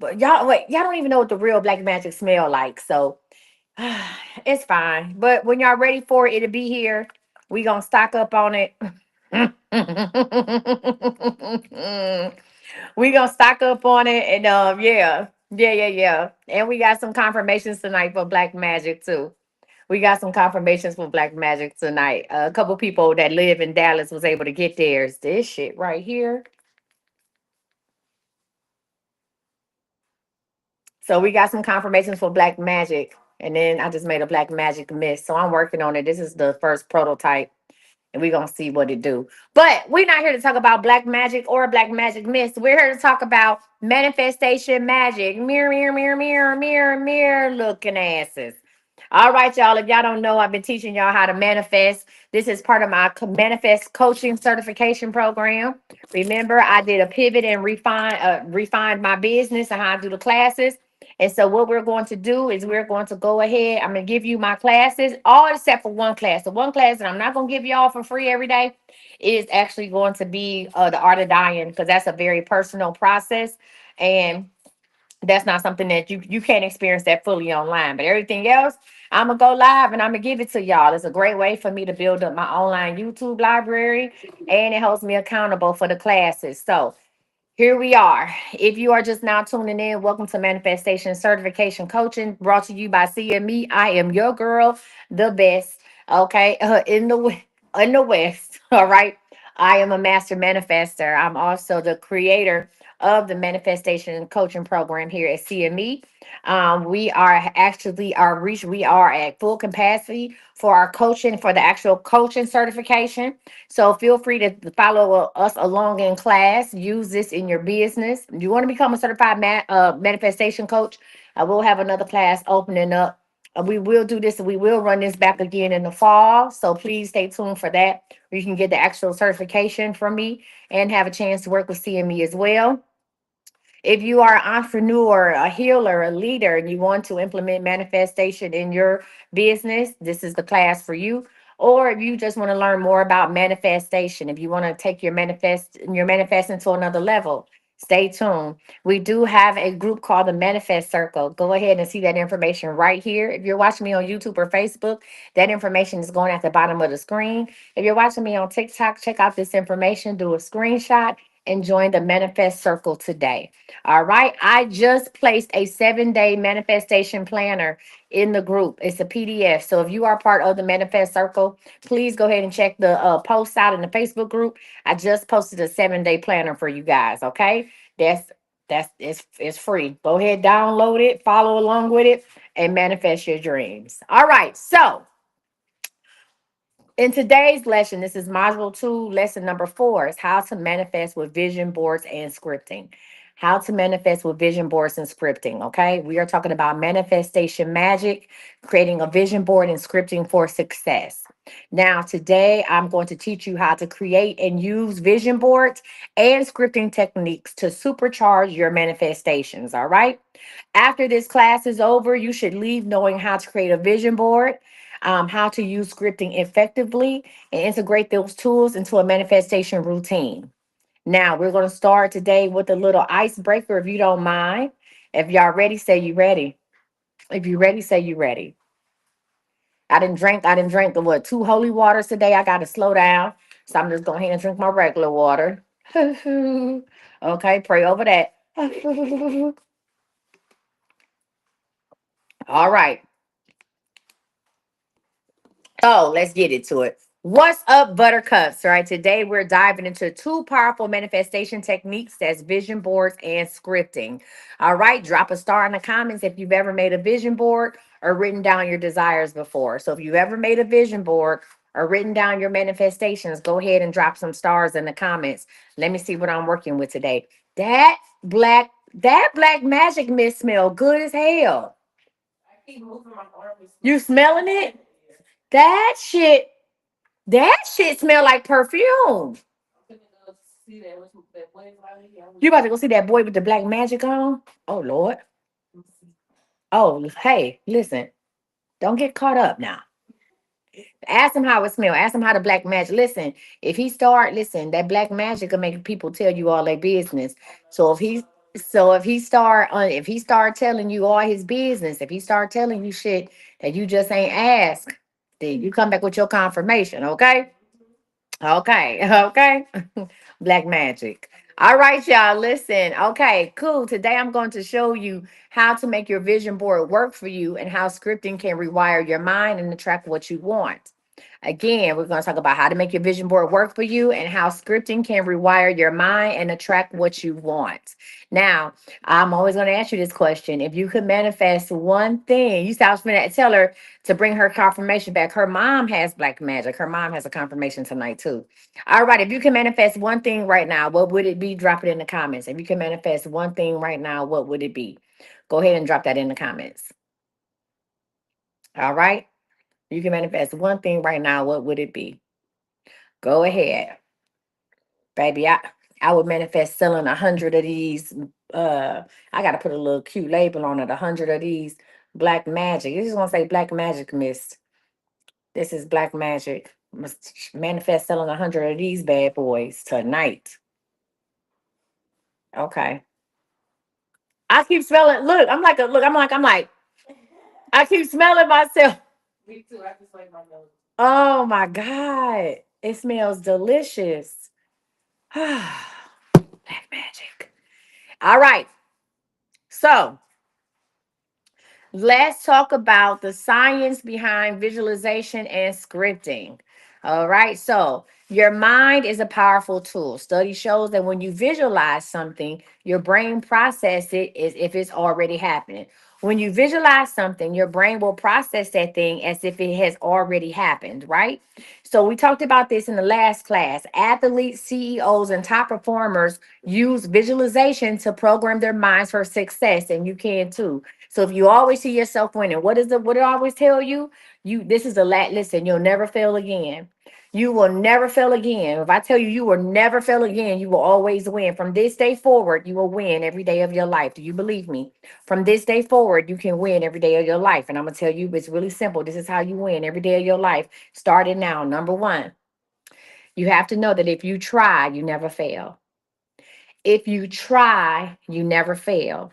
But y'all, wait, y'all don't even know what the real black magic smell like. So it's fine. But when y'all ready for it, it'll be here. We gonna stock up on it. We gonna stock up on it, and yeah, yeah. And we got some confirmations tonight for Black Magic too. We got some confirmations for Black Magic tonight. A couple people that live in Dallas was able to get theirs. This shit right here. So we got some confirmations for Black Magic. And then I just made a Black Magic mist. So I'm working on it. This is the first prototype. And we're gonna see what it do. But we're not here to talk about black magic or black magic mist. We're here to talk about manifestation magic. Mirror, mirror, mirror, mirror, mirror, mirror looking asses. All right, y'all. If y'all don't know, I've been teaching y'all how to manifest. This is part of my manifest coaching certification program. Remember, I did a pivot and refined my business and how I do the classes. And so what we're going to do is we're going to go ahead. I'm going to give you my classes, all except for one class. The one class that I'm not going to give you all for free every day is actually going to be the art of dying, because that's a very personal process. And that's not something that you can't experience that fully online. But everything else, I'm gonna go live and I'm gonna give it to y'all. It's a great way for me to build up my online YouTube library, and it holds me accountable for the classes. So here we are. If you are just now tuning in, welcome to Manifestation Certification Coaching, brought to you by CME. I am your girl, the best. Okay, in the West. All right. I am a master manifester. I'm also the creator of the manifestation coaching program here at CME. We are actually our reach. We are at full capacity for our coaching, for the actual coaching certification. So feel free to follow us along in class. Use this in your business. If you want to become a certified manifestation coach, I will have another class opening up. We will do this and we will run this back again in the fall. So please stay tuned for that. You can get the actual certification from me and have a chance to work with CME as well. If you are an entrepreneur, a healer, a leader, and you want to implement manifestation in your business, this is the class for you. Or if you just want to learn more about manifestation, if you want to take your manifesting to another level, stay tuned. We do have a group called the Manifest Circle. Go ahead and see that information right here. If you're watching me on YouTube or Facebook, that information is going at the bottom of the screen. If you're watching me on TikTok, check out this information, do a screenshot, and join the Manifest Circle today. All right. I just placed a 7-day manifestation planner in the group. It's a PDF. So if you are part of the Manifest Circle, please go ahead and check the post out in the Facebook group. I just posted a 7-day planner for you guys. Okay. It's free. Go ahead, download it, follow along with it, and manifest your dreams. All right. So in today's lesson, this is module 2, lesson number 4, is how to manifest with vision boards and scripting. How to manifest with vision boards and scripting. Okay. We are talking about manifestation magic, creating a vision board and scripting for success. Now, today I'm going to teach you how to create and use vision boards and scripting techniques to supercharge your manifestations. All right. After this class is over, you should leave knowing how to create a vision board, how to use scripting effectively, and integrate those tools into a manifestation routine. Now, we're going to start today with a little icebreaker, if you don't mind. If y'all ready, say you ready. If you ready, say you ready. I didn't drink the what, 2 holy waters today. I got to slow down. So I'm just going ahead and drink my regular water. Okay, pray over that. All right. Oh, let's get into it. What's up, buttercups? Right. Today we're diving into 2 powerful manifestation techniques, that's vision boards and scripting. All right. Drop a star in the comments if you've ever made a vision board or written down your desires before. So if you've ever made a vision board or written down your manifestations, go ahead and drop some stars in the comments. Let me see what I'm working with today. That black magic mist smell good as hell. You smelling it? That shit, that shit smell like perfume. You about to go see that boy with the black magic on? Oh Lord. Oh, hey, listen. Don't get caught up now. Ask him how it smell. Ask him how the black magic. Listen, if he start, listen, that black magic will make people tell you all their business. So if he So if he start telling you all his business, if he start telling you shit that you just ain't asked, then you come back with your confirmation, okay? Okay, okay. Black magic. All right, y'all. Listen. Okay, cool. Today I'm going to show you how to make your vision board work for you and how scripting can rewire your mind and attract what you want. Again, we're going to talk about how to make your vision board work for you and how scripting can rewire your mind and attract what you want. Now, I'm always going to ask you this question. If you could manifest one thing, you said I was going to tell her to bring her confirmation back. Her mom has black magic. Her mom has a confirmation tonight, too. All right. If you can manifest one thing right now, what would it be? Drop it in the comments. If you can manifest one thing right now, what would it be? Go ahead and drop that in the comments. All right. You can manifest one thing right now. What would it be? Go ahead, baby. I would manifest selling 100 of these. I gotta put a little cute label on it. 100 of these black magic. You just want to say black magic mist. This is black magic. Must manifest selling 100 of these bad boys tonight. Okay. I keep smelling. Look, I'm like a look. I'm like. I keep smelling myself. Me too. I just like my nose. Oh my god! It smells delicious. Black magic. All right. So let's talk about the science behind visualization and scripting. All right. So, your mind is a powerful tool. Study shows that when you visualize something, your brain process it as if it's already happening. When you visualize something, your brain will process that thing as if it has already happened, right? So, we talked about this in the last class. Athletes, CEOs, and top performers use visualization to program their minds for success, and you can too. So if you always see yourself winning, what do I always tell you? This is a listen, you'll never fail again. You will never fail again. If I tell you you will never fail again, you will always win. From this day forward, you will win every day of your life. Do you believe me? From this day forward, you can win every day of your life. And I'm gonna tell you, it's really simple. This is how you win every day of your life. Starting now. Number one, you have to know that if you try, you never fail. If you try, you never fail.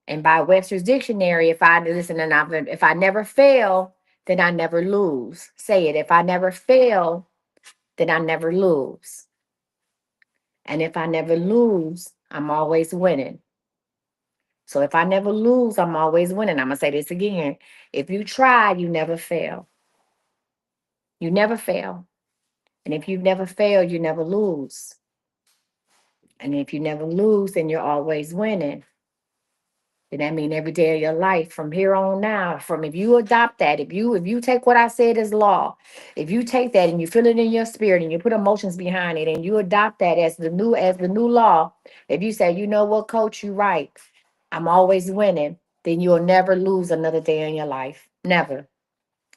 And by Webster's dictionary, if I listen and if I never fail, then I never lose. Say it. If I never fail, then I never lose. And if I never lose, I'm always winning. So if I never lose, I'm always winning. I'm gonna say this again. If you try, you never fail. You never fail. And if you never fail, you never lose. And if you never lose, then you're always winning. And that mean every day of your life from here on now, from if you adopt that, if you take what I said as law, if you take that and you feel it in your spirit and you put emotions behind it and you adopt that as the new law, if you say, you know what, coach, you right, I'm always winning, then you'll never lose another day in your life. Never.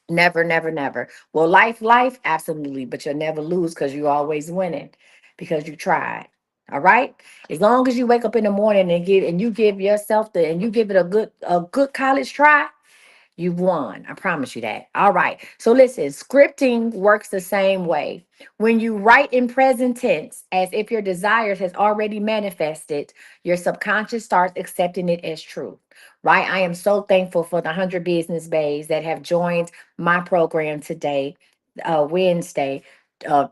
Never, never, never. Well, life, absolutely, but you'll never lose because you're always winning because you tried. All right. As long as you wake up in the morning and you give yourself and you give it a good college try, you've won. I promise you that. All right. So listen, scripting works the same way. When you write in present tense, as if your desires has already manifested, your subconscious starts accepting it as true. Right? I am so thankful for the 100 business bays that have joined my program today, Wednesday.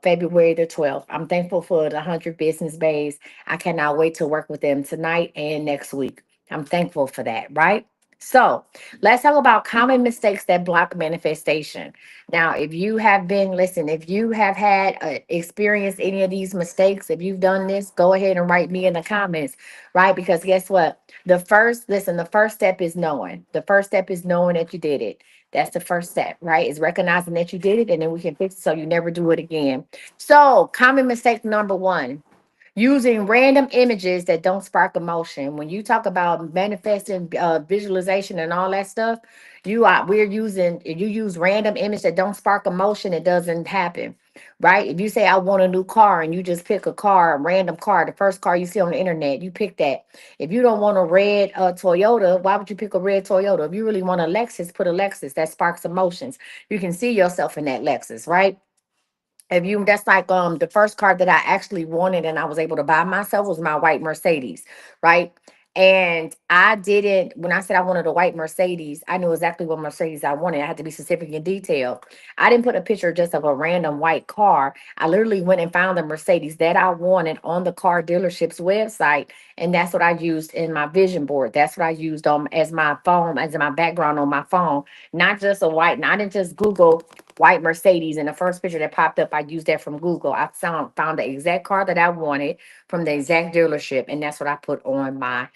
February the 12th. I'm thankful for the 100 business bays. I cannot wait to work with them tonight and next week. I'm thankful for that, right? So, let's talk about common mistakes that block manifestation. Now, if you have been, listen, if you have had experienced any of these mistakes, if you've done this, go ahead and write me in the comments, right? Because guess what? The first step is knowing. The first step is knowing that you did it. That's the first step, right? Is recognizing that you did it, and then we can fix it so you never do it again. So, common mistake number one, using random images that don't spark emotion. When you talk about manifesting visualization and all that stuff, if you use random image that don't spark emotion, it doesn't happen. Right? If you say I want a new car and you just pick a car, a random car, the first car you see on the internet, you pick that. If you don't want a red Toyota, why would you pick a red Toyota? If you really want a Lexus, put a Lexus that sparks emotions. You can see yourself in that Lexus, right? If you That's like the first car that I actually wanted and I was able to buy myself was my white Mercedes, right? And I didn't when I said I wanted a white Mercedes, I knew exactly what Mercedes I wanted. I had to be specific and detailed. I didn't put a picture just of a random white car. I literally went and found the Mercedes that I wanted on the car dealership's website, and that's what I used in my vision board. That's what I used as my phone, as my background on my phone. Not just a white, and I didn't just Google white Mercedes. And the first picture that popped up, I used that from Google. I found the exact car that I wanted from the exact dealership, and that's what I put on my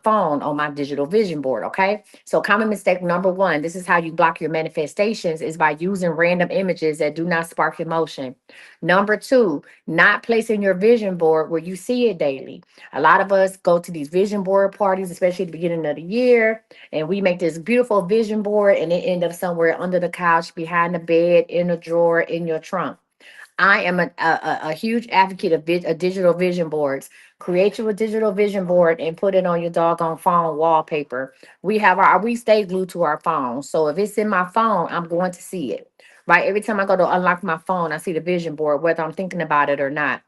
phone on my digital vision board. Okay, so common mistake number one, this is how you block your manifestations, is by using random images that do not spark emotion. Number two, not placing your vision board where you see it daily. A lot of us go to these vision board parties, especially at the beginning of the year, and we make this beautiful vision board and it end up somewhere under the couch, behind the bed, in a drawer, in your trunk. I am a huge advocate of digital vision boards. Create you a digital vision board and put it on your doggone phone wallpaper. We stay glued to our phone. So if it's in my phone, I'm going to see it. Right. Every time I go to unlock my phone, I see the vision board, whether I'm thinking about it or not.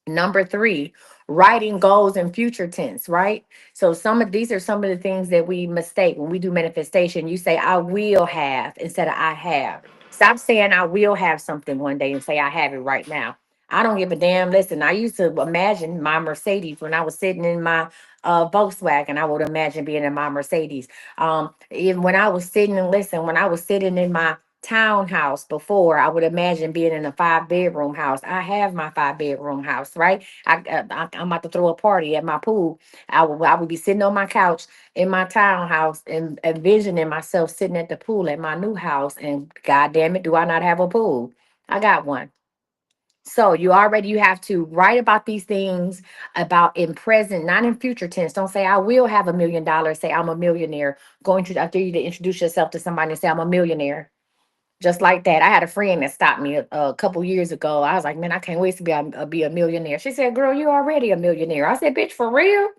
Number three, writing goals in future tense, right? So these are some of the things that we mistake when we do manifestation. You say, I will have instead of I have. Stop saying I will have something one day and say I have it right now. I don't give a damn. Listen, I used to imagine my Mercedes when I was sitting in my Volkswagen. I would imagine being in my Mercedes. Even when I was sitting and listen, when I was sitting in my townhouse before, I would imagine being in a 5 bedroom house. I have my 5 bedroom house, right? I'm about to throw a party at my pool. I would be sitting on my couch in my townhouse and envisioning myself sitting at the pool at my new house. And god damn it, do I not have a pool? I got one. So you have to write about these things, about in present, not in future tense. Don't say I will have $1 million. Say I'm a millionaire. Going to I dare you to introduce yourself to somebody and say I'm a millionaire. Just like that. I had a friend that stopped me a couple years ago. I was like, man, I can't wait to be a millionaire. She said, girl, you already a millionaire. I said, bitch, for real?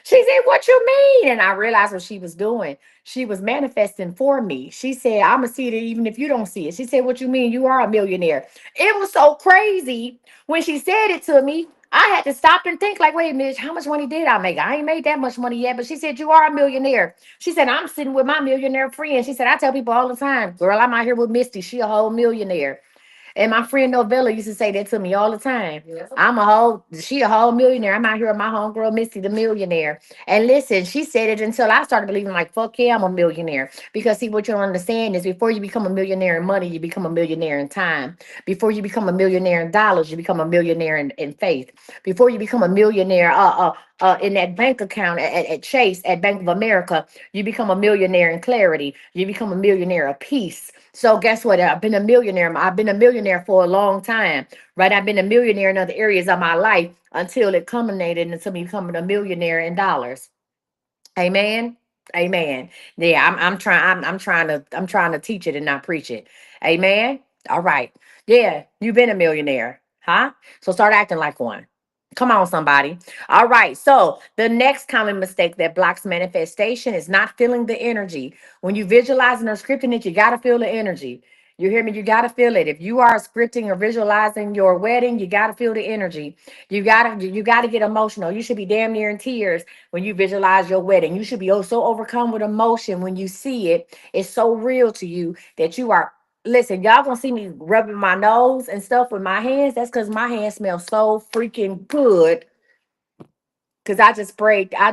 She said, what you mean? And I realized what she was doing. She was manifesting for me. She said, I'm going to see it even if you don't see it. She said, what you mean? You are a millionaire. It was so crazy when she said it to me. I had to stop and think, like, wait a minute, how much money did I make? I ain't made that much money yet. But she said, you are a millionaire. She said, I'm sitting with my millionaire friend. She said, I tell people all the time, girl, I'm out here with Misty. She a whole millionaire. And my friend Novella used to say that to me all the time. Yes. She a whole millionaire. I'm out here with my homegirl Misty, the millionaire. And listen, she said it until I started believing, like, fuck yeah, I'm a millionaire. Because see, what you don't understand is before you become a millionaire in money, you become a millionaire in time. Before you become a millionaire in dollars, you become a millionaire in faith. Before you become a millionaire in that bank account at Chase, at Bank of America, you become a millionaire in clarity. You become a millionaire of peace. So guess what? I've been a millionaire. I've been a millionaire for a long time, right? I've been a millionaire in other areas of my life until it culminated into me becoming a millionaire in dollars. Amen. Amen. Yeah, I'm trying to teach it and not preach it. Amen. All right. Yeah, you've been a millionaire, huh? So start acting like one. Come on, somebody. All right. So the next common mistake that blocks manifestation is not feeling the energy. When you visualizing or scripting it, you gotta feel the energy. You hear me? You gotta feel it. If you are scripting or visualizing your wedding, you gotta feel the energy. You gotta get emotional. You should be damn near in tears when you visualize your wedding. You should be so overcome with emotion when you see it. It's so real to you that you are. Listen, y'all gonna see me rubbing my nose and stuff with my hands. That's because my hands smell so freaking good. Cause I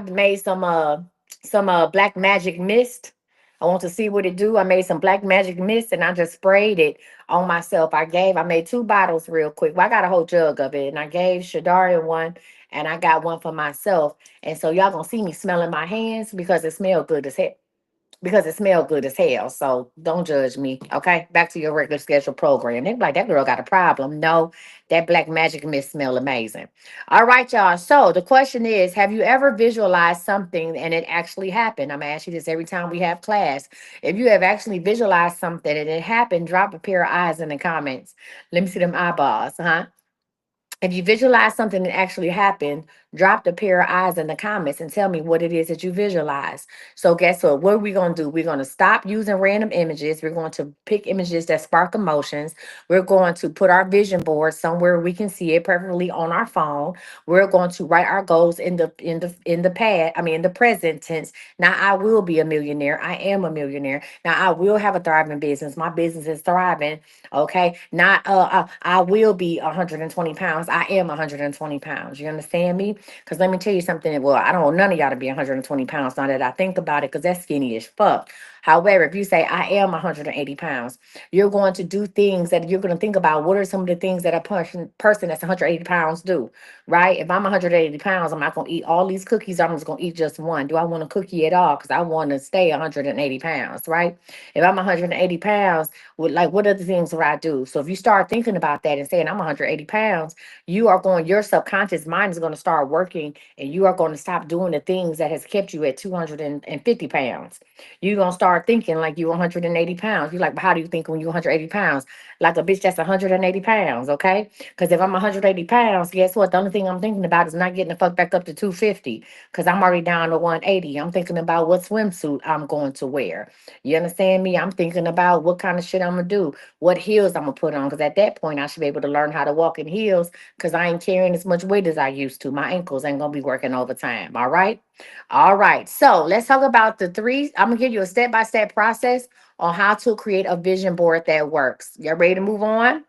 made some black magic mist. I want to see what it do. I made some black magic mist and I just sprayed it on myself. I made 2 bottles real quick. Well, I got a whole jug of it and I gave Shadaria one and I got one for myself. And so y'all gonna see me smelling my hands because it smells good as heck, because it smelled good as hell. So don't judge me. Okay. Back to your regular scheduled program. They be like, that girl got a problem. No, that black magic mist smell amazing. All right, y'all. So the question is, have you ever visualized something and it actually happened? I'm gonna ask you this every time we have class. If you have actually visualized something and it happened, drop a pair of eyes in the comments. Let me see them eyeballs, huh? If you visualize something that actually happened, Drop the pair of eyes in the comments and tell me what it is that you visualize. So guess what? What are we going to do? We're going to stop using random images. We're going to pick images that spark emotions. We're going to put our vision board somewhere we can see it, preferably on our phone. We're going to write our goals in the pad. I mean, in the present tense. Now I will be a millionaire. I am a millionaire. Now I will have a thriving business. My business is thriving. Okay. Not I will be 120 pounds. I am 120 pounds. You understand me? Because let me tell you something. Well, I don't want none of y'all to be 120 pounds now that I think about it, because that's skinny as fuck. However, if you say I am 180 pounds, you're going to do things that you're going to think about. What are some of the things that a person that's 180 pounds do, right? If I'm 180 pounds, I'm not going to eat all these cookies. I'm just going to eat just one. Do I want a cookie at all? Because I want to stay 180 pounds, right? If I'm 180 pounds, like what other things would I do? So if you start thinking about that and saying I'm 180 pounds, your subconscious mind is going to start working, and you are going to stop doing the things that has kept you at 250 pounds. You're going to start thinking like you're 180 pounds. You're like, how do you think when you're 180 pounds? Like a bitch that's 180 pounds, okay? Because if I'm 180 pounds, guess what? The only thing I'm thinking about is not getting the fuck back up to 250, because I'm already down to 180. I'm thinking about what swimsuit I'm going to wear. You understand me? I'm thinking about what kind of shit I'm going to do, what heels I'm going to put on. Because at that point, I should be able to learn how to walk in heels, because I ain't carrying as much weight as I used to. My ankles ain't going to be working overtime. All right. All right. So let's talk about the three. I'm going to give you a step by step process on how to create a vision board that works. You ready to move on?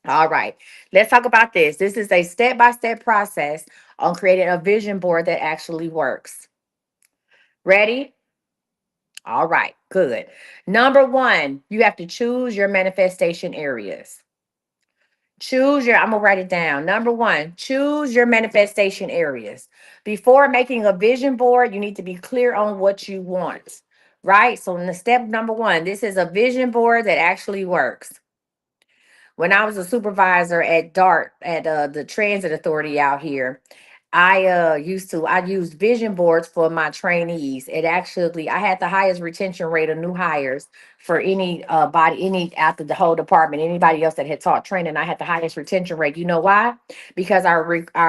All right. Let's talk about this. This is a step by step process on creating a vision board that actually works. Ready? All right. Good. Number one, you have to choose your manifestation areas. I'm going to write it down. Number one, choose your manifestation areas. Before making a vision board, you need to be clear on what you want, right? So, in the step number one, this is a vision board that actually works. When I was a supervisor at DART, at the transit authority out here, I used vision boards for my trainees. I had the highest retention rate of new hires for any after the whole department, anybody else that had taught training. I had the highest retention rate. You know why? Because I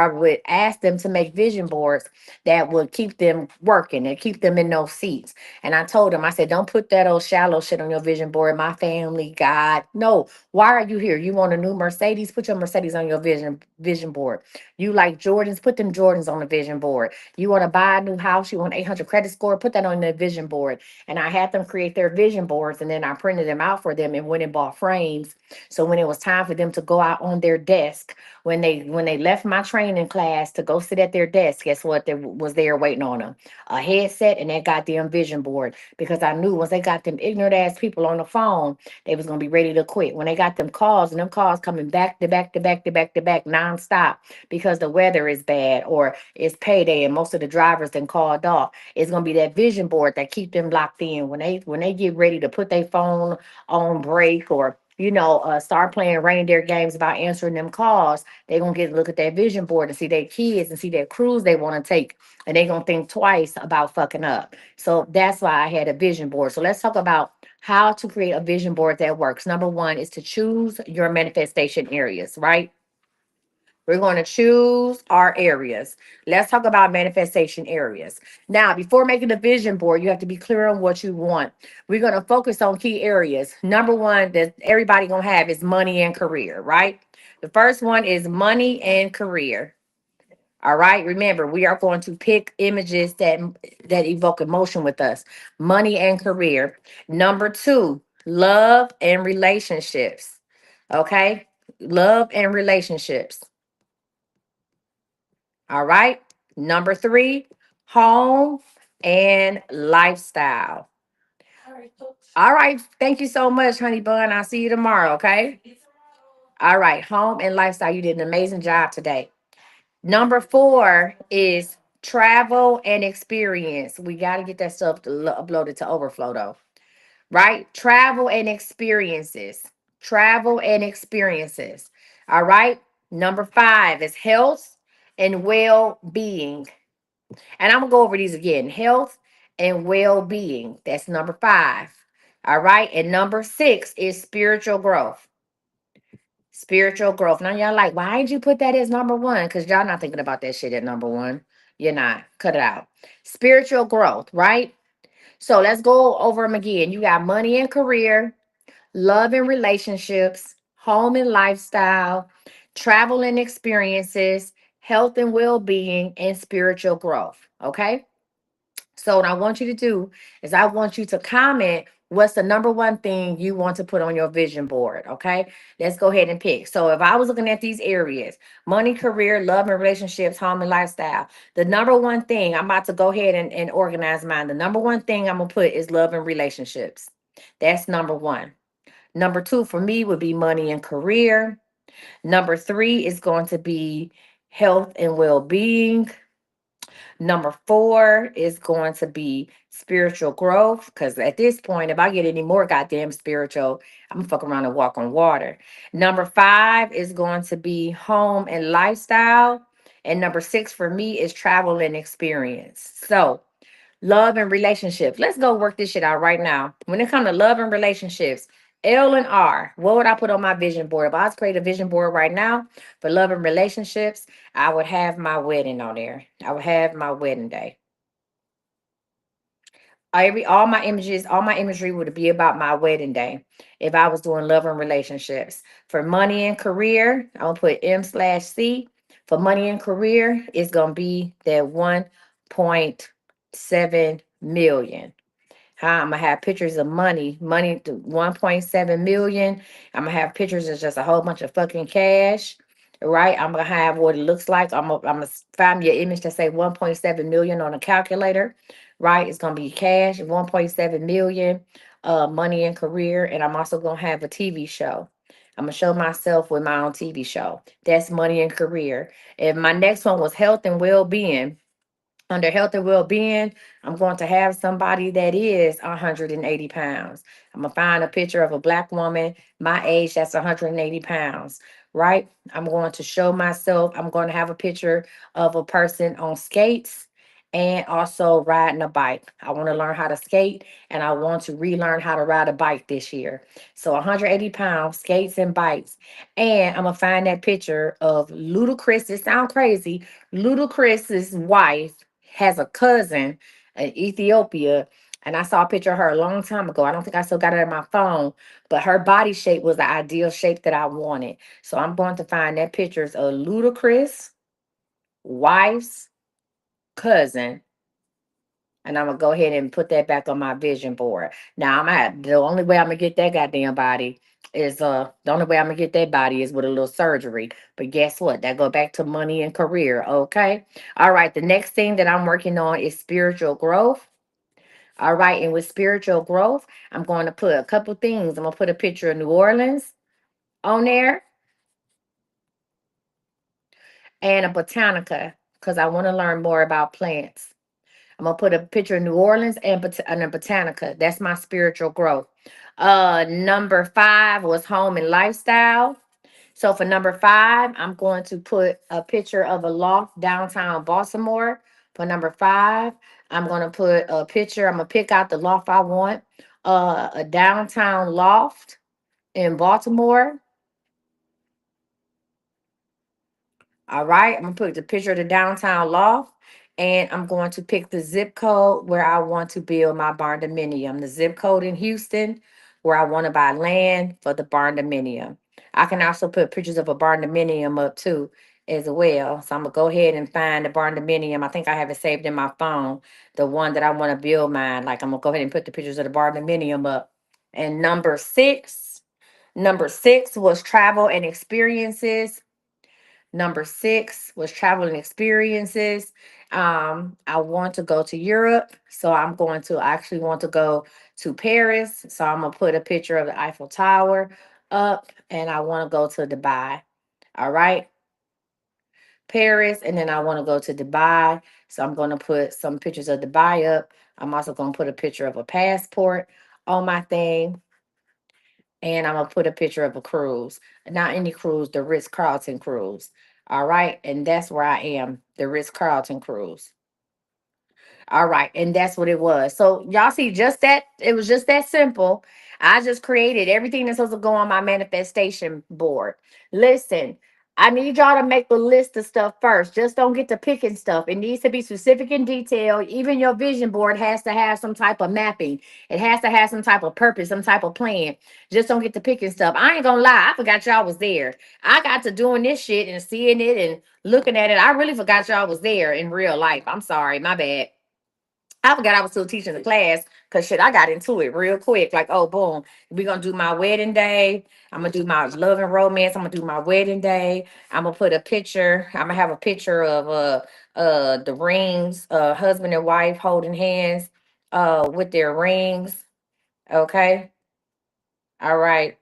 would ask them to make vision boards that would keep them working and keep them in those seats. And I told them, I said, don't put that old shallow shit on your vision board. My family, God, no. Why are you here? You want a new Mercedes? Put your Mercedes on your vision board. You like Jordans? Put them Jordans on the vision board. You want to buy a new house? You want 800 credit score? Put that on the vision board. And I had them create their vision boards, and then I printed them out for them and went and bought frames. So when it was time for them to go out on their desk, when they left my training class to go sit at their desk, guess what? There was there waiting on them? A headset and that goddamn vision board. Because I knew once they got them ignorant ass people on the phone, they was gonna be ready to quit. When they got them calls, and them calls coming back to back to back to back to back nonstop, because the weather is bad or it's payday and most of the drivers then called off. It's gonna be that vision board that keep them locked in when they get ready to put their phone on break, or start playing reindeer games about answering them calls. They're gonna get to look at that vision board and see their kids and see their cruise they want to take, and they're gonna think twice about fucking up. So that's why I had a vision board. So let's talk about how to create a vision board that works. Number one is to choose your manifestation areas, right? We're going to choose our areas. Let's talk about manifestation areas. Now, before making a vision board, you have to be clear on what you want. We're going to focus on key areas. Number one that everybody going to have is money and career, right? The first one is money and career. All right. Remember, we are going to pick images that evoke emotion with us. Money and career. Number two, love and relationships. Okay. Love and relationships. All right. Number three, home and lifestyle. All right. Thank you so much, honey bun. I'll see you tomorrow. Okay. All right. Home and lifestyle. You did an amazing job today. Number four is travel and experience. We got to get that stuff uploaded to Overflow, though. Right? Travel and experiences. Travel and experiences. All right. Number five is health and well being. And I'm going to go over these again: health and well being. That's number five. All right. And number six is spiritual growth. Spiritual growth. Now y'all like, why did you put that as number one? Because y'all not thinking about that shit at number one. You're not. Cut it out. Spiritual growth, right? So let's go over them again. You got money and career, love and relationships, home and lifestyle, travel and experiences, health and well-being, and spiritual growth. Okay. So what I want you to do is I want you to comment what's the number one thing you want to put on your vision board. Okay. Let's go ahead and pick. So if I was looking at these areas, money, career, love and relationships, home and lifestyle, the number one thing I'm about to go ahead and organize mine. The number one thing I'm gonna put is love and relationships. That's number one. Number two for me would be money and career. Number three is going to be health and well-being. Number four is going to be spiritual growth. Because at this point, if I get any more goddamn spiritual, I'm gonna fuck around and walk on water. Number five is going to be home and lifestyle. And number six for me is travel and experience. So love and relationships. Let's go work this shit out right now. When it comes to love and relationships, L and R, what would I put on my vision board? If I was to create a vision board right now for love and relationships, I would have my wedding on there. I would have my wedding day. All my images, all my imagery would be about my wedding day if I was doing love and relationships. For money and career, I'm gonna put M/C. For money and career, it's gonna be that 1.7 million. I'm gonna have pictures of money to 1.7 million. I'm gonna have pictures of just a whole bunch of fucking cash, right? I'm gonna have what it looks like. I'm gonna find me an image that say 1.7 million on a calculator, right? It's gonna be cash, 1.7 million, money and career, and I'm also gonna have a TV show. I'm gonna show myself with my own TV show. That's money and career. And my next one was health and well-being. Under health and well-being, I'm going to have somebody that is 180 pounds. I'm going to find a picture of a black woman my age that's 180 pounds, right? I'm going to show myself. I'm going to have a picture of a person on skates and also riding a bike. I want to learn how to skate and I want to relearn how to ride a bike this year. So 180 pounds, skates and bikes. And I'm going to find that picture of Ludacris. It sounds crazy. Ludacris's wife has a cousin in Ethiopia. And I saw a picture of her a long time ago. I don't think I still got it in my phone, but her body shape was the ideal shape that I wanted. So I'm going to find that pictures of Ludacris, wife's cousin, and I'm gonna go ahead and put that back on my vision board. Now the only way I'm gonna get that goddamn body is the only way I'm gonna get that body is with a little surgery. But guess what? That go back to money and career. Okay. All right. The next thing that I'm working on is spiritual growth. All right. And with spiritual growth, I'm going to put a couple things. I'm gonna put a picture of New Orleans on there and a botanica because I want to learn more about plants. I'm gonna put a picture of New Orleans and a Botanica. That's my spiritual growth. Number five was home and lifestyle. So for number five, I'm going to put a picture of a loft downtown Baltimore. For number five, I'm gonna put a picture. I'm gonna pick out the loft I want. A downtown loft in Baltimore. All right, I'm gonna put the picture of the downtown loft, and I'm going to pick the zip code where I want to build my barn dominium. The zip code in Houston, where I want to buy land for the barn dominium. I can also put pictures of a barn dominium up too, as well. So I'm gonna go ahead and find the barn dominium. I think I have it saved in my phone, the one that I want to build mine. Like I'm gonna go ahead and put the pictures of the barn dominium up. And number six was travel and experiences. Number six was traveling experiences. I want to go to Europe, so I actually want to go to Paris. So I'm gonna put a picture of the Eiffel Tower up, and I want to go to Dubai. All right, Paris, and then I want to go to Dubai. So I'm gonna put some pictures of Dubai up. I'm also gonna put a picture of a passport on my thing, and I'm gonna put a picture of a cruise. Not any cruise, the Ritz Carlton cruise. All right, and that's where I am, the Ritz Carlton cruise. All right, and that's what it was. So y'all see, just that it was just that simple. I just created everything that's supposed to go on my manifestation board. Listen, I need y'all to make a list of stuff first. Just don't get to picking stuff. It needs to be specific and detailed. Even your vision board has to have some type of mapping. It has to have some type of purpose, some type of plan. Just don't get to picking stuff. I ain't gonna lie, I forgot y'all was there. I got to doing this shit and seeing it and looking at it. I really forgot y'all was there in real life. I'm sorry, my bad. I forgot I was still teaching the class because shit, I got into it real quick. Like, oh, boom, we're gonna do my wedding day. I'm gonna do my love and romance. I'm gonna do my wedding day. I'm gonna put a picture. I'm gonna have a picture of the rings, husband and wife holding hands with their rings. Okay. All right.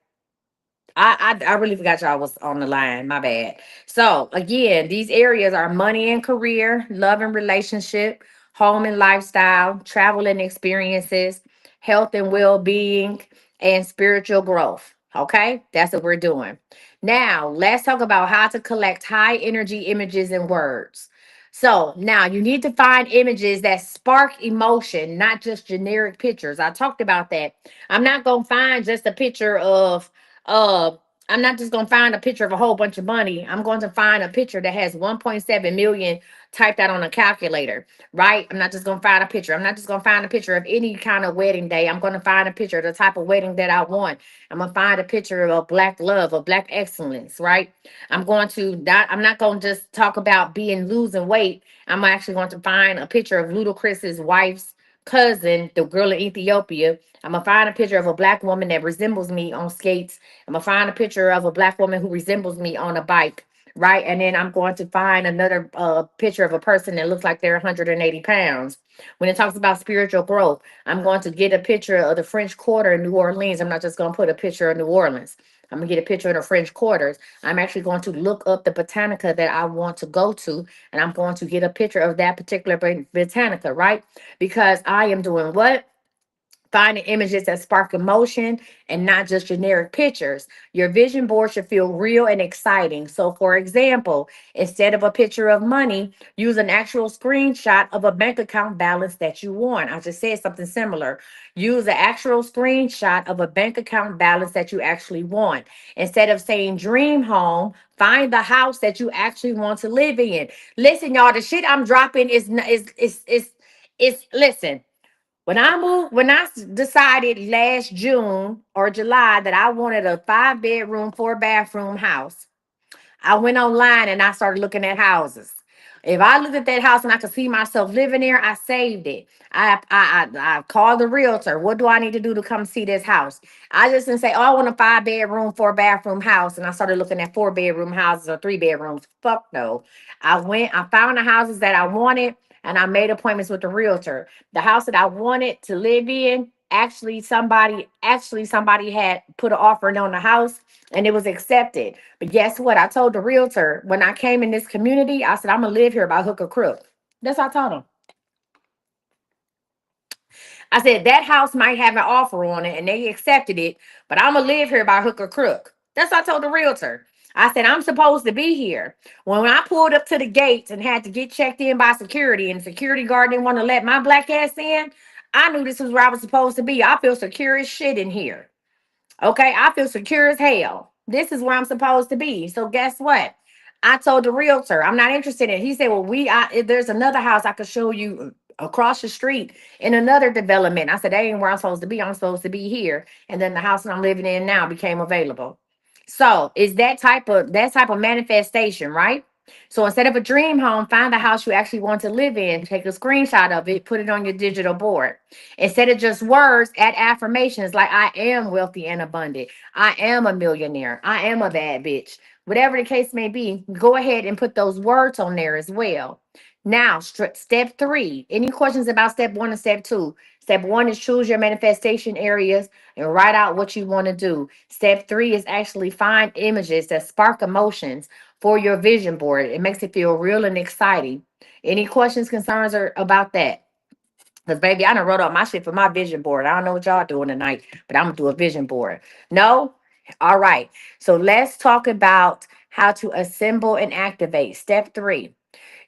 I really forgot y'all was on the line. My bad. So again, these areas are money and career, love and relationship, home and lifestyle, travel and experiences, health and well-being, and spiritual growth. Okay, that's what we're doing. Now let's talk about how to collect high energy images and words. So now you need to find images that spark emotion, not just generic pictures. I talked about that. I'm not gonna find just a picture of uh I'm not just gonna find a picture of a whole bunch of money. I'm going to find a picture that has 1.7 million typed out on a calculator, right? I'm not just gonna find a picture. I'm not just gonna find a picture of any kind of wedding day. I'm gonna find a picture of the type of wedding that I want. I'm gonna find a picture of black love, of black excellence, right? I'm not gonna just talk about being losing weight. I'm actually going to find a picture of Ludacris's wife's cousin, the girl in Ethiopia. I'm gonna find a picture of a black woman that resembles me on skates. I'm gonna find a picture of a black woman who resembles me on a bike, right? And then I'm going to find another picture of a person that looks like they're 180 pounds. When it talks about spiritual growth, I'm going to get a picture of the French Quarter in New Orleans. I'm not just going to put a picture of New Orleans. I'm gonna get a picture of the French Quarters. I'm actually going to look up the botanica that I want to go to, and I'm going to get a picture of that particular botanica, right? Because I am doing what? Finding images that spark emotion and not just generic pictures. Your vision board should feel real and exciting. So, for example, instead of a picture of money, use an actual screenshot of a bank account balance that you want. I just said something similar. Use an actual screenshot of a bank account balance that you actually want. Instead of saying dream home, find the house that you actually want to live in. Listen, y'all, the shit I'm dropping is listen. When decided last June or July that I wanted a 5 bedroom, 4 bathroom house, I went online and I started looking at houses. If I looked at that house and I could see myself living there, I saved it. I called the realtor. What do I need to do to come see this house? I just didn't say, oh, I want a 5 bedroom, 4 bathroom house. And I started looking at 4 bedroom houses or 3 bedrooms. Fuck no. I found the houses that I wanted and I made appointments with the realtor. The house that I wanted to live in, actually somebody had put an offer in on the house and it was accepted. But guess what? I told the realtor when I came in this community, I said, I'm gonna live here by hook or crook. That's what I told him. I said that house might have an offer on it and they accepted it, but I'm gonna live here by hook or crook. That's what I told the realtor. I said I'm supposed to be here. When I pulled up to the gates and had to get checked in by security, and the security guard didn't want to let my black ass in, I knew this was where I was supposed to be. I feel secure as shit in here. Okay, I feel secure as hell. This is where I'm supposed to be. So guess what? I told the realtor I'm not interested in it. He said, "Well, there's another house I could show you across the street in another development." I said, "That ain't where I'm supposed to be. I'm supposed to be here." And then the house that I'm living in now became available. So it's that type of manifestation, right? So instead of a dream home, find the house you actually want to live in. Take a screenshot of it, put it on your digital board. Instead of just words, add affirmations like I am wealthy and abundant. I am a millionaire. I am a bad bitch. Whatever the case may be, go ahead and put those words on there as well. Now, step three. Any questions about step one and step two? Step one is choose your manifestation areas and write out what you want to do. Step three is actually find images that spark emotions for your vision board. It makes it feel real and exciting. Any questions, concerns, or about that? Because baby, I done wrote up my shit for my vision board. I don't know what y'all doing tonight, but I'm gonna do a vision board. No? All right. So let's talk about how to assemble and activate. Step three.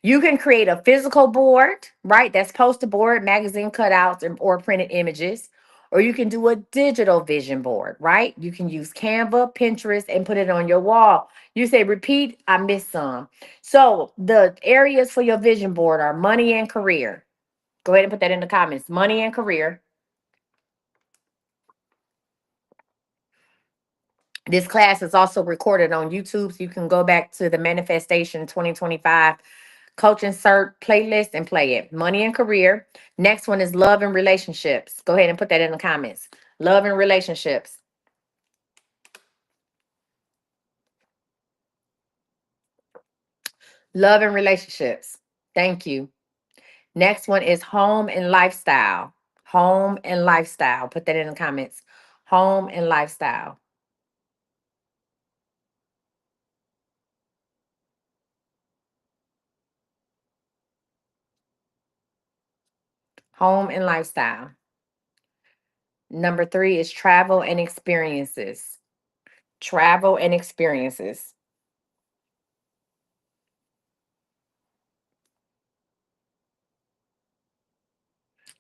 You can create a physical board, right? That's poster board, magazine cutouts, or printed images. Or you can do a digital vision board, right? You can use Canva, Pinterest, and put it on your wall. You say, repeat, I missed some. So the areas for your vision board are money and career. Go ahead and put that in the comments. Money and career. This class is also recorded on YouTube, so you can go back to the Manifestation 2025 Coach Insert playlist and play it. Money and career. Next one is love and relationships. Go ahead and put that in the comments. Love and relationships. Love and relationships. Thank you. Next one is home and lifestyle. Home and lifestyle. Put that in the comments. Home and lifestyle. Home and lifestyle. Number 3 is travel and experiences. Travel and experiences.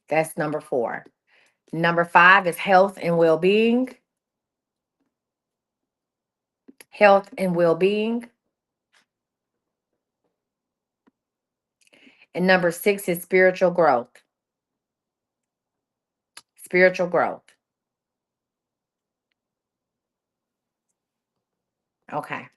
That's number 4. Number 5 is health and well being. Health and well being. And number 6 is spiritual growth. Spiritual growth. Okay.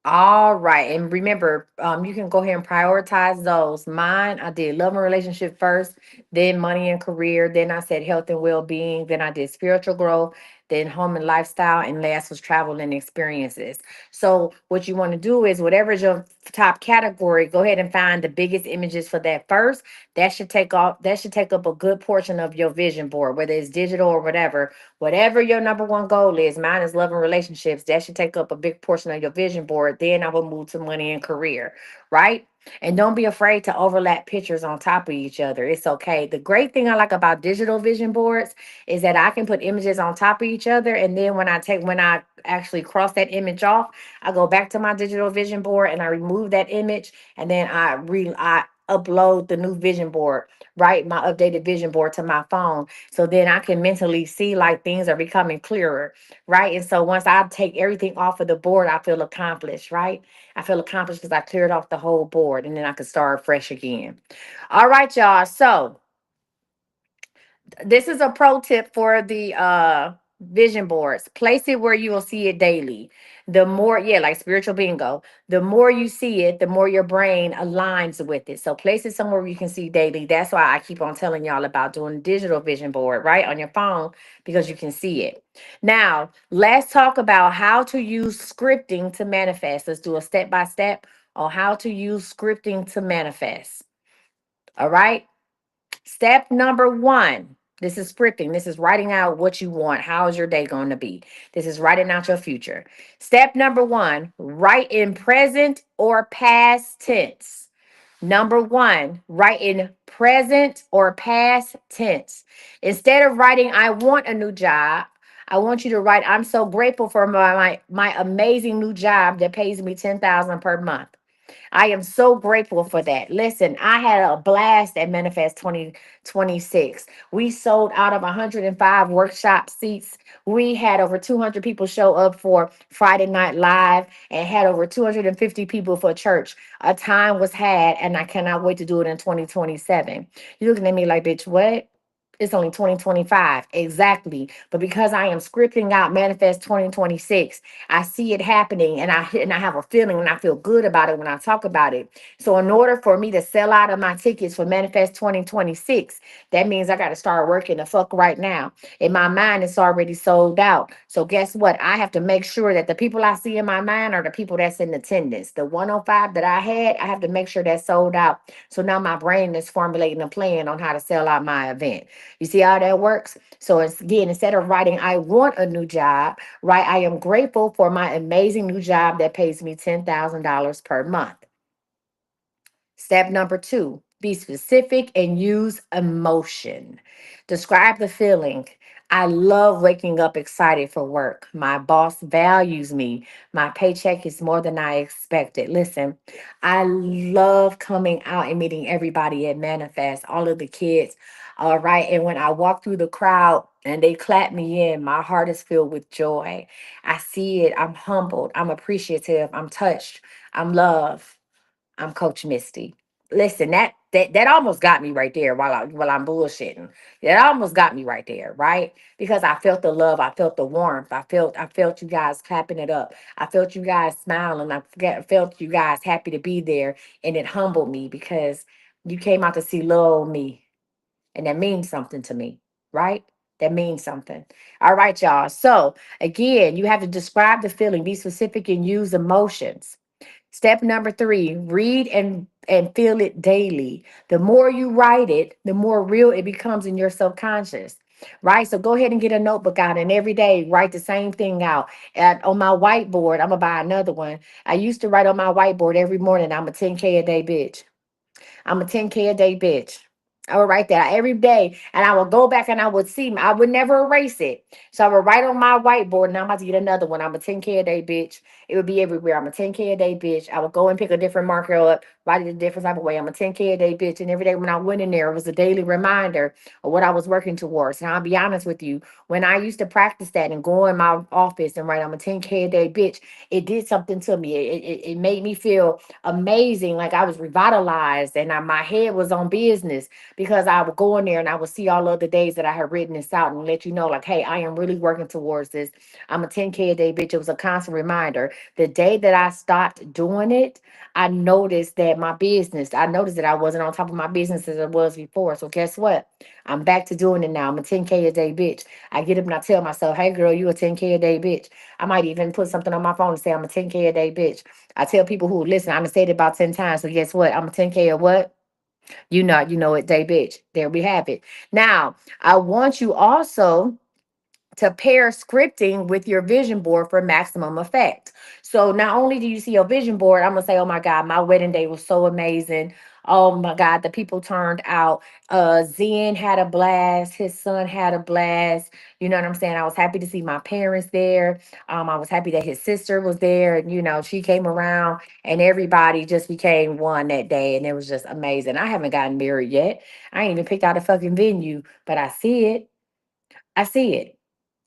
All right. And remember, you can go ahead and prioritize those. Mine, I did love and relationship first, then money and career. Then I said health and well being. Then I did spiritual growth, then home and lifestyle. And last was travel and experiences. So, what you want to do is whatever is your top category, go ahead and find the biggest images for that first. That should take up a good portion of your vision board, whether it's digital or whatever. Whatever your number one goal is, mine is love and relationships. That should take up a big portion of your vision board. Then I will move to money and career, right? And don't be afraid to overlap pictures on top of each other. It's okay. The great thing I like about digital vision boards is that I can put images on top of each other. And then when I actually cross that image off, I go back to my digital vision board and I remove that image. And then I upload the new vision board, right? My updated vision board to my phone. So then I can mentally see like things are becoming clearer, right? And so once I take everything off of the board, I feel accomplished, right? I feel accomplished because I cleared off the whole board and then I can start fresh again. All right, y'all. So this is a pro tip for the vision boards. Place it where you will see it daily. The more, yeah, like spiritual bingo, the more you see it, the more your brain aligns with it. So place it somewhere you can see daily. That's why I keep on telling y'all about doing a digital vision board, right, on your phone, because you can see it. Now let's talk about how to use scripting to manifest. Let's do a step by step on how to use scripting to manifest. All right. Step number 1. This is scripting. This is writing out what you want. How is your day going to be? This is writing out your future. Step number 1, write in present or past tense. Number 1, write in present or past tense. Instead of writing, I want a new job, I want you to write, I'm so grateful for my amazing new job that pays me 10,000 per month. I am so grateful for that. Listen, I had a blast at Manifest 2026. We sold out of 105 workshop seats. We had over 200 people show up for Friday Night Live and had over 250 people for church. A time was had, and I cannot wait to do it in 2027. You're looking at me like, bitch, what? It's only 2025. Exactly. But because I am scripting out Manifest 2026, I see it happening and I have a feeling and I feel good about it when I talk about it. So in order for me to sell out of my tickets for Manifest 2026, that means I got to start working the fuck right now. In my mind, it's already sold out. So guess what? I have to make sure that the people I see in my mind are the people that's in attendance. The 105 that I had, I have to make sure that's sold out. So now my brain is formulating a plan on how to sell out my event. You see how that works? So it's, again, instead of writing, I want a new job, right? I am grateful for my amazing new job that pays me $10,000 per month. Step number 2, be specific and use emotion. Describe the feeling. I love waking up excited for work. My boss values me. My paycheck is more than I expected. Listen, I love coming out and meeting everybody at Manifest, all of the kids. All right. And when I walk through the crowd and they clap me in, my heart is filled with joy. I see it. I'm humbled. I'm appreciative. I'm touched. I'm loved. I'm Coach Misty. Listen, that almost got me right there while I'm bullshitting. That almost got me right there, right? Because I felt the love, I felt the warmth, I felt you guys clapping it up. I felt you guys smiling. Felt you guys happy to be there, and it humbled me because you came out to see little me, and that means something to me, right? That means something. All right, y'all. So again, you have to describe the feeling, be specific, and use emotions. Step number three, read and feel it daily. The more you write it, the more real it becomes in your subconscious. Right. So go ahead and get a notebook out and every day write the same thing out. On my whiteboard, I'm gonna buy another one. I used to write on my whiteboard every morning, I'm a 10K a day bitch. I'm a 10K a day bitch. I would write that every day and I would go back and I would see, I would never erase it. So I would write on my whiteboard and I'm about to get another one. I'm a 10K a day bitch. It would be everywhere. I'm a 10K a day bitch. I would go and pick a different marker up, write it a different type of way. I'm a 10K a day bitch. And every day when I went in there, it was a daily reminder of what I was working towards. And I'll be honest with you, when I used to practice that and go in my office and write, I'm a 10K a day bitch, it did something to me. It made me feel amazing, like I was revitalized and my head was on business because I would go in there and I would see all of the days that I had written this out and let you know, like, hey, I am really working towards this. I'm a 10K a day bitch. It was a constant reminder. The day that I stopped doing it, I noticed that I wasn't on top of my business as I was before. So guess what? I'm back to doing it now. I'm a 10K a day bitch. I get up and I tell myself, hey girl, you a 10K a day bitch. I might even put something on my phone and say I'm a 10K a day bitch. I tell people who listen, I'm gonna say it about 10 times. So guess what? I'm a 10K of what? You know it, day bitch. There we have it. Now, I want you also to pair scripting with your vision board for maximum effect. So not only do you see your vision board, I'm gonna say, oh my God, my wedding day was so amazing. Oh my God, the people turned out. Zen had a blast, his son had a blast. You know what I'm saying? I was happy to see my parents there. I was happy that his sister was there, and she came around and everybody just became one that day, and it was just amazing. I haven't gotten married yet. I ain't even picked out a fucking venue, but I see it. I see it.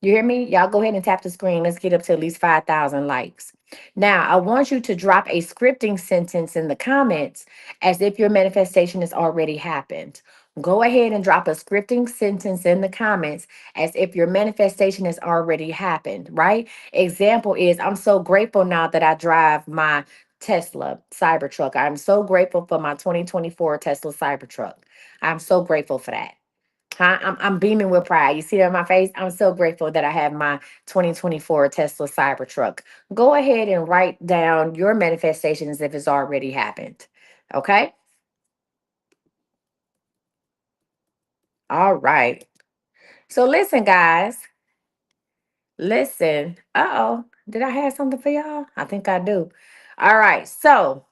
You hear me? Y'all go ahead and tap the screen. Let's get up to at least 5,000 likes. Now, I want you to drop a scripting sentence in the comments as if your manifestation has already happened. Go ahead and drop a scripting sentence in the comments as if your manifestation has already happened, right? Example is, I'm so grateful now that I drive my Tesla Cybertruck. I'm so grateful for my 2024 Tesla Cybertruck. I'm so grateful for that. Huh? I'm beaming with pride. You see that on my face? I'm so grateful that I have my 2024 Tesla Cybertruck. Go ahead and write down your manifestation as if it's already happened. Okay? All right. So listen, guys. Listen. Uh-oh. Did I have something for y'all? I think I do. All right. So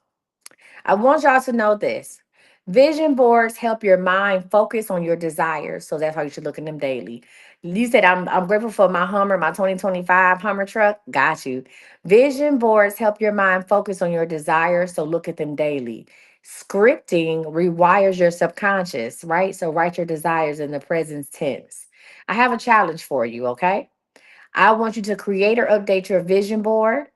I want y'all to know this. Vision boards help your mind focus on your desires. So that's how you should look at them daily. You said, I'm grateful for my Hummer, my 2025 Hummer truck. Got you. Vision boards help your mind focus on your desires. So look at them daily. Scripting rewires your subconscious, right? So write your desires in the present tense. I have a challenge for you, okay? I want you to create or update your vision board.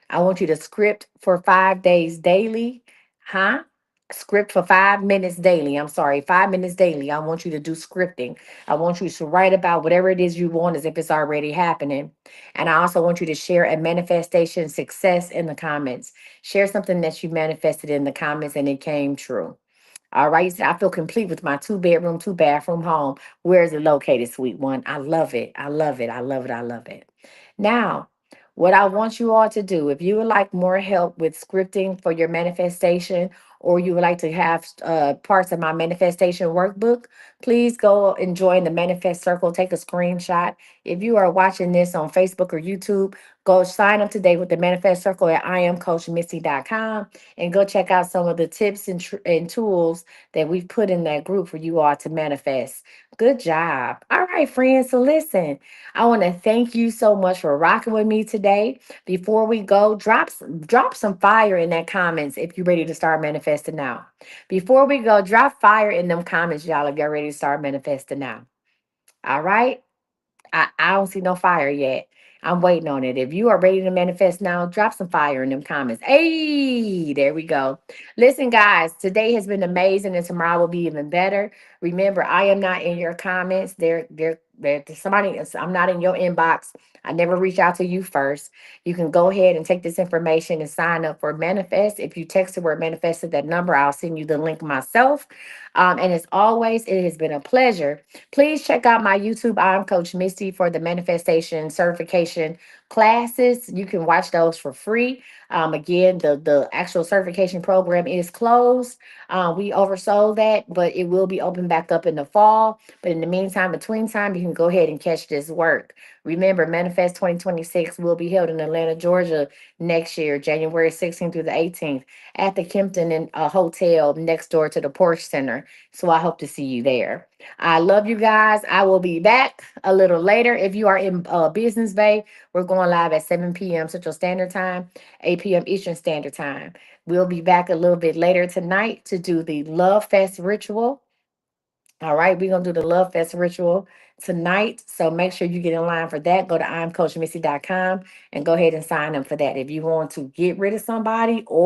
I want you to script for 5 days daily. Huh? Script for 5 minutes daily. I'm sorry, 5 minutes daily. I want you to do scripting. I want you to write about whatever it is you want as if it's already happening. And I also want you to share a manifestation success in the comments. Share something that you manifested in the comments and it came true. All right. So I feel complete with my 2 bedroom, 2 bathroom home. Where is it located, sweet one? I love it. I love it. I love it. I love it. Now, what I want you all to do, if you would like more help with scripting for your manifestation, or you would like to have parts of my manifestation workbook, please go and join the Manifest Circle. Take a screenshot. If you are watching this on Facebook or YouTube, Go sign up today with the Manifest Circle at iamcoachmissy.com and go check out some of the tips and tools that we've put in that group for you all to manifest. Good job. All right, friends. So listen, I want to thank you so much for rocking with me today. Before we go, drop some fire in that comments if you're ready to start manifesting now. Before we go, drop fire in them comments, y'all, if you're ready to start manifesting now. All right. I don't see no fire yet. I'm waiting on it. If you are ready to manifest now, drop some fire in them comments. Hey, there we go. Listen, guys, today has been amazing and tomorrow will be even better. Remember, I am not in your comments. There's somebody, I'm not in your inbox. I never reach out to you first. You can go ahead and take this information and sign up for Manifest. If you text the word manifest to that number, I'll send you the link myself. And as always, it has been a pleasure. Please check out my YouTube. I'm Coach Misty for the manifestation certification classes. You can watch those for free. Again, the actual certification program is closed. We oversold that, but it will be open back up in the fall. But in the meantime, between time, you can go ahead and catch this work. Remember, Manifest 2026 will be held in Atlanta, Georgia next year, January 16th through the 18th, at the Kimpton Hotel next door to the Porsche Center. So I hope to see you there. I love you guys. I will be back a little later. If you are in Business Bay, we're going live at 7 p.m. Central Standard Time, 8 p.m. Eastern Standard Time. We'll be back a little bit later tonight to do the Love Fest ritual. All right, we're going to do the Love Fest ritual tonight. So make sure you get in line for that. Go to imcoachmissy.com and go ahead and sign up for that. If you want to get rid of somebody or